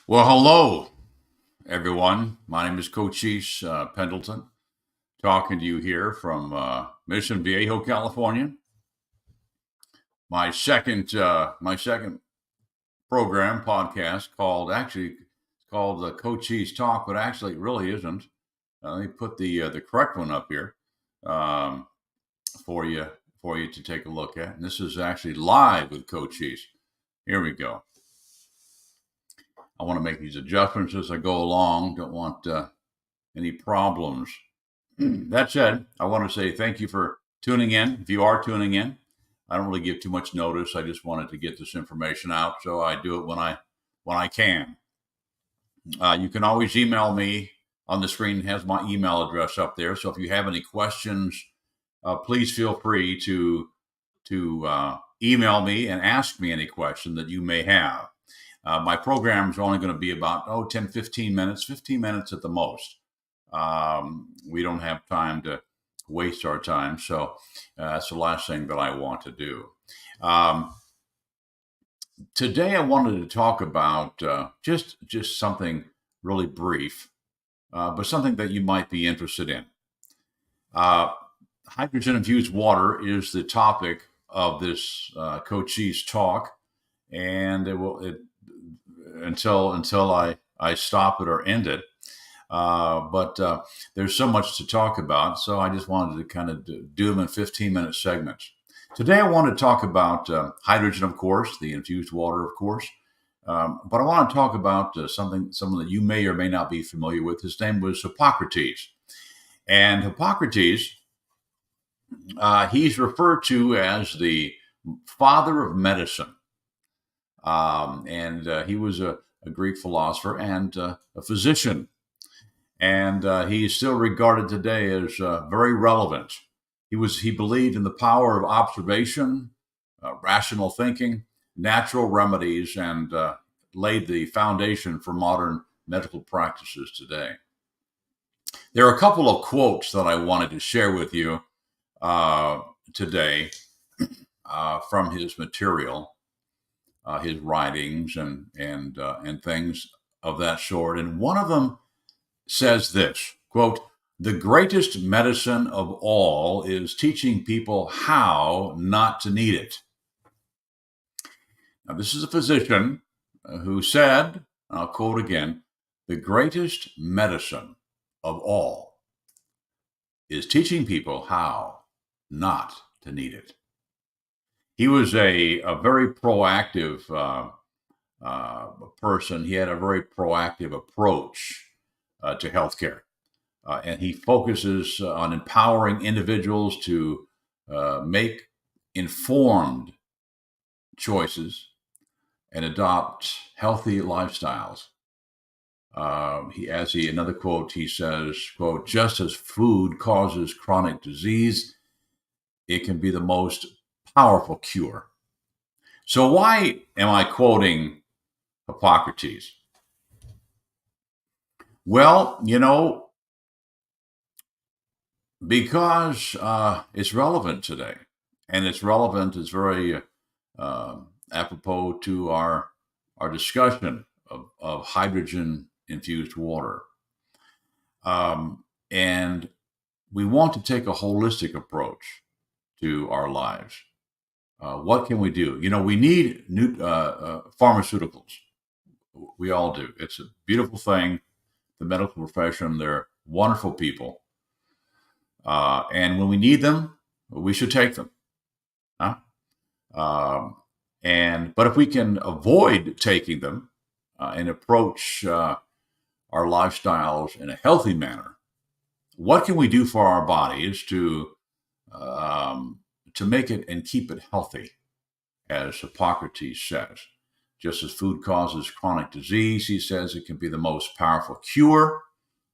Well, hello, everyone. My name is Cochise Pendleton, talking to you here from Mission Viejo, California. My second program podcast called Cochise Talk, but actually it really isn't. They put the correct one up here um, for you to take a look at. And this is actually live with Cochise. Here we go. I want to make these adjustments as I go along. Don't want any problems. That said, I want to say thank you for tuning in. If you are tuning in, I don't really give too much notice. I just wanted to get this information out, so I do it when I can. You can always email me. On the screen has my email address up there. So if you have any questions, please feel free to email me and ask me any question that you may have. My program is only going to be about 10, 15 minutes, 15 minutes at the most. We don't have time to waste our time. So that's the last thing that I want to do. Today, I wanted to talk about just something really brief, but something that you might be interested in. Uh, Hydrogen infused water is the topic of this Cochise talk, and until I stop it or end it. But there's so much to talk about, so I just wanted to kind of do them in 15-minute segments. Today, I want to talk about hydrogen, of course, the infused water, of course. But I want to talk about someone that you may or may not be familiar with. His name was Hippocrates. And Hippocrates, he's referred to as the father of medicine. And he was a Greek philosopher and a physician. And he is still regarded today as very relevant. He believed in the power of observation, rational thinking, natural remedies, and laid the foundation for modern medical practices today. There are a couple of quotes that I wanted to share with you today from his material, his writings, and things of that sort. And one of them says this, quote, "The greatest medicine of all is teaching people how not to need it." Now, this is a physician who said, and I'll quote again, "The greatest medicine of all is teaching people how not to need it." He was a very proactive person. He had a very proactive approach to healthcare. And he focuses on empowering individuals to make informed choices and adopt healthy lifestyles. Another quote, he says, quote, "Just as food causes chronic disease, it can be the most powerful cure." So why am I quoting Hippocrates? Well, because it's relevant today, and it's relevant. It's very apropos to our discussion of hydrogen infused water, and we want to take a holistic approach to our lives. What can we do? We need new pharmaceuticals. We all do. It's a beautiful thing. The medical profession, they're wonderful people. And when we need them, we should take them. Huh? But if we can avoid taking them and approach our lifestyles in a healthy manner, what can we do for our bodies to make it and keep it healthy, as Hippocrates says? Just as food causes chronic disease, he says, it can be the most powerful cure.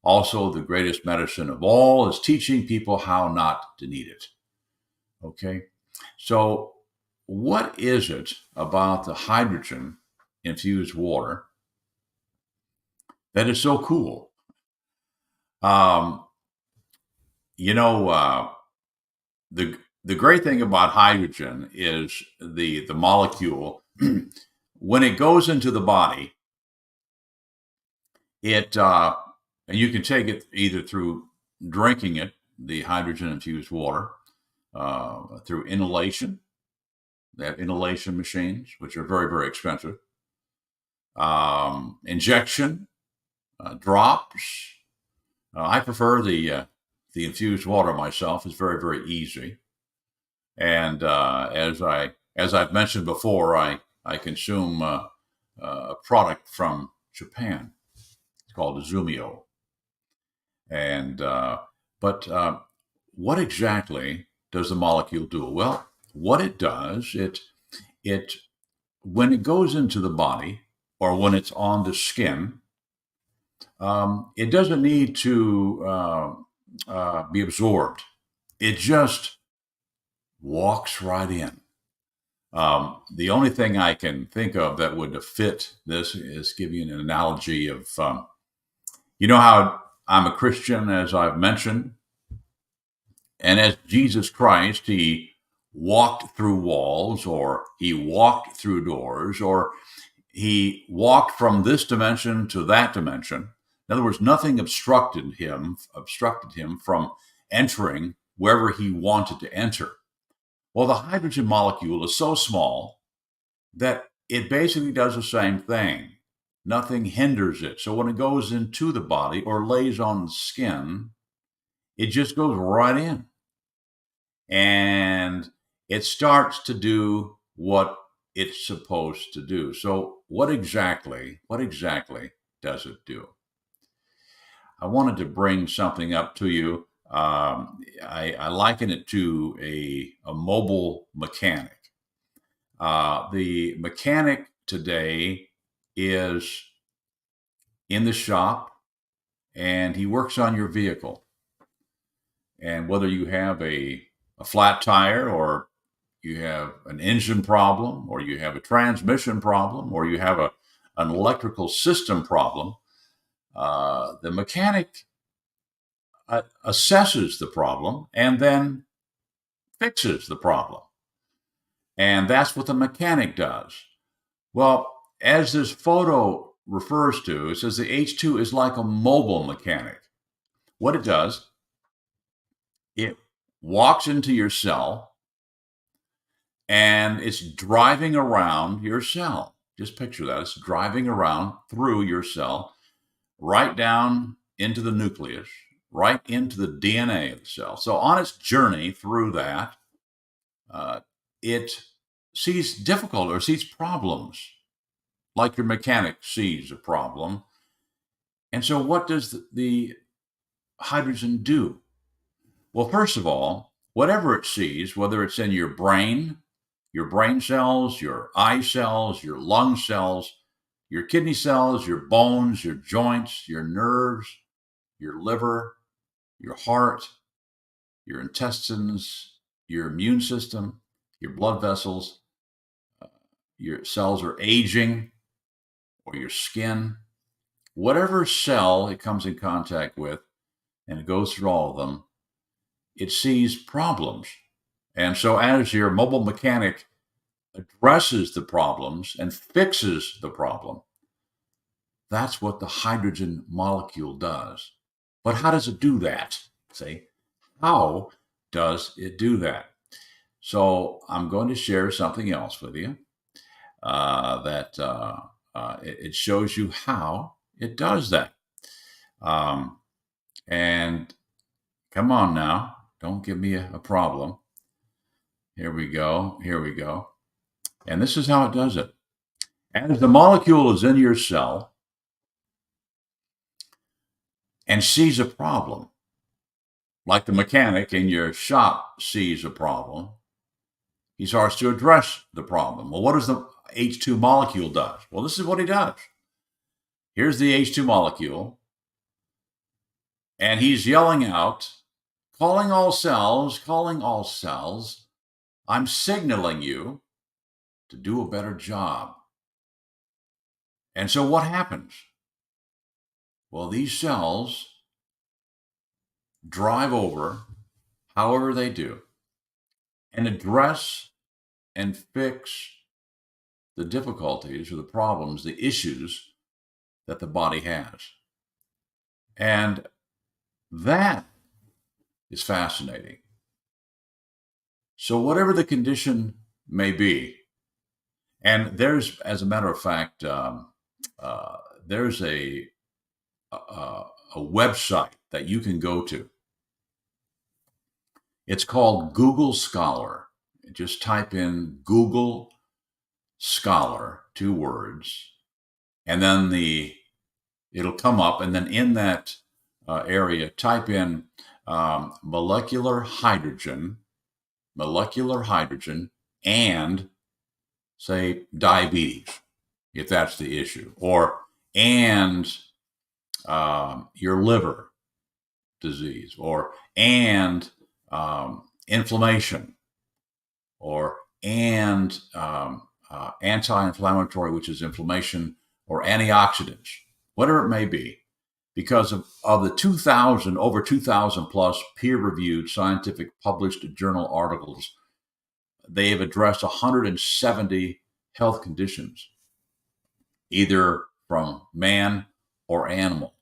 Also, the greatest medicine of all is teaching people how not to need it. Okay, so what is it about the hydrogen infused water that is so cool? Um, you know, the great thing about hydrogen is the molecule when it goes into the body. It and you can take it either through drinking it, the hydrogen infused water, through inhalation. They have inhalation machines, which are very, very expensive. Injection, drops. I prefer the infused water myself. It's very, very easy. And as I've mentioned before, I consume a product from Japan. It's called Izumio. And but what exactly does the molecule do? Well, what it does, it when it goes into the body or when it's on the skin, it doesn't need to be absorbed. It just walks right in. The only thing I can think of that would fit this is give you an analogy of, you know how I'm a Christian, as I've mentioned, and as Jesus Christ, he walked through walls, or he walked through doors, or he walked from this dimension to that dimension. In other words, nothing obstructed him from entering wherever he wanted to enter. Well, the hydrogen molecule is so small that it basically does the same thing. Nothing hinders it. So when it goes into the body or lays on the skin, it just goes right in. And it starts to do what it's supposed to do. So what exactly does it do? I wanted to bring something up to you. I liken it to a mobile mechanic. The mechanic today is in the shop and he works on your vehicle. And whether you have a flat tire, or you have an engine problem, or you have a transmission problem, or you have an electrical system problem, the mechanic assesses the problem and then fixes the problem. And that's what the mechanic does. Well, as this photo refers to, it says the H2 is like a mobile mechanic. What it does, it walks into your cell and it's driving around your cell. Just picture that. It's driving around through your cell, right down into the nucleus, right into the DNA of the cell. So on its journey through that, it sees difficulty or sees problems, like your mechanic sees a problem. And so what does the hydrogen do? Well, first of all, whatever it sees, whether it's in your brain cells, your eye cells, your lung cells, your kidney cells, your bones, your joints, your nerves, your liver, your heart, your intestines, your immune system, your blood vessels, your cells are aging, or your skin, whatever cell it comes in contact with, and it goes through all of them, it sees problems. And so as your mobile mechanic addresses the problems and fixes the problem, that's what the hydrogen molecule does. But how does it do that? Say, how does it do that? So I'm going to share something else with you that it shows you how it does that. And come on now, don't give me a problem. Here we go. And this is how it does it. As the molecule is in your cell and sees a problem, like the mechanic in your shop sees a problem, he starts to address the problem. Well, what does the H2 molecule does? Well, this is what he does. Here's the H2 molecule, and he's yelling out, calling all cells, I'm signaling you to do a better job. And so what happens? Well, these cells drive over, however they do, and address and fix the difficulties or the problems, the issues that the body has. And that is fascinating. So, whatever the condition may be, and there's, as a matter of fact, uh, there's a website that you can go to. It's called Google Scholar. Just type in Google Scholar, 2 words, and then it'll come up, and then in that area, type in molecular hydrogen, and say diabetes, if that's the issue, or and your liver disease, or and inflammation, or and anti-inflammatory, which is inflammation, or antioxidants, whatever it may be, because of the over 2,000 plus peer-reviewed scientific published journal articles, they have addressed 170 health conditions, either from man or animal,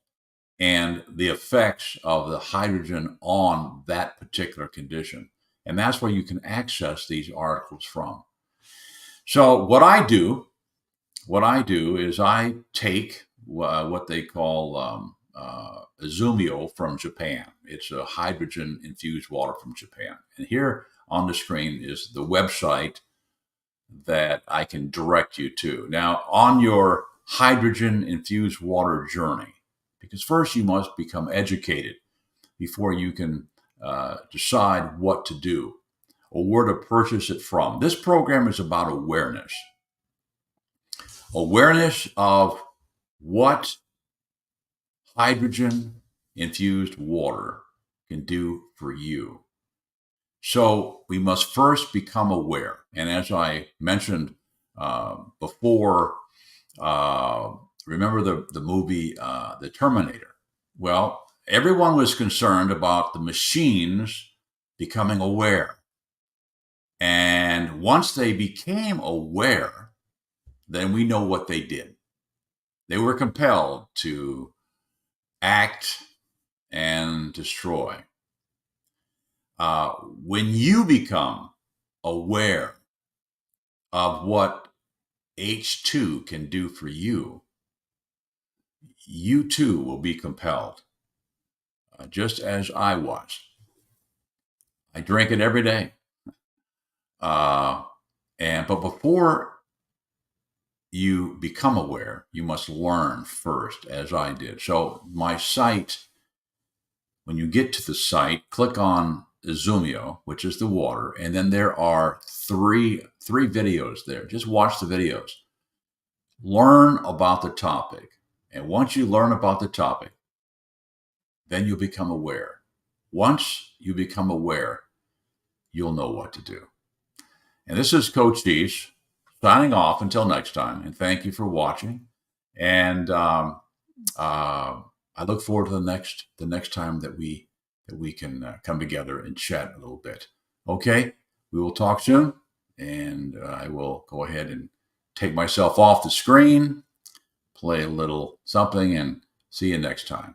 and the effects of the hydrogen on that particular condition. And that's where you can access these articles from. So what I do is I take what they call Izumio from Japan. It's a hydrogen infused water from Japan. And here on the screen is the website that I can direct you to. Now, on your hydrogen infused water journey, because first you must become educated before you can decide what to do or where to purchase it from. This program is about awareness of what hydrogen infused water can do for you. So we must first become aware. And as I mentioned before, remember the movie The Terminator? Well, everyone was concerned about the machines becoming aware. And once they became aware, then we know what they did. They were compelled to act and destroy. When you become aware of what H2 can do for you, you too will be compelled, just as I was. I drink it every day. But before you become aware, you must learn first, as I did. So my site, when you get to the site, click on Izumio, which is the water, and then there are three videos there. Just watch the videos. Learn about the topic. And once you learn about the topic, then you'll become aware. Once you become aware, you'll know what to do. And this is Coach Dees signing off until next time. And thank you for watching. And I look forward to the next time that we can come together and chat a little bit. Okay, we will talk soon, and I will go ahead and take myself off the screen, play a little something, and see you next time.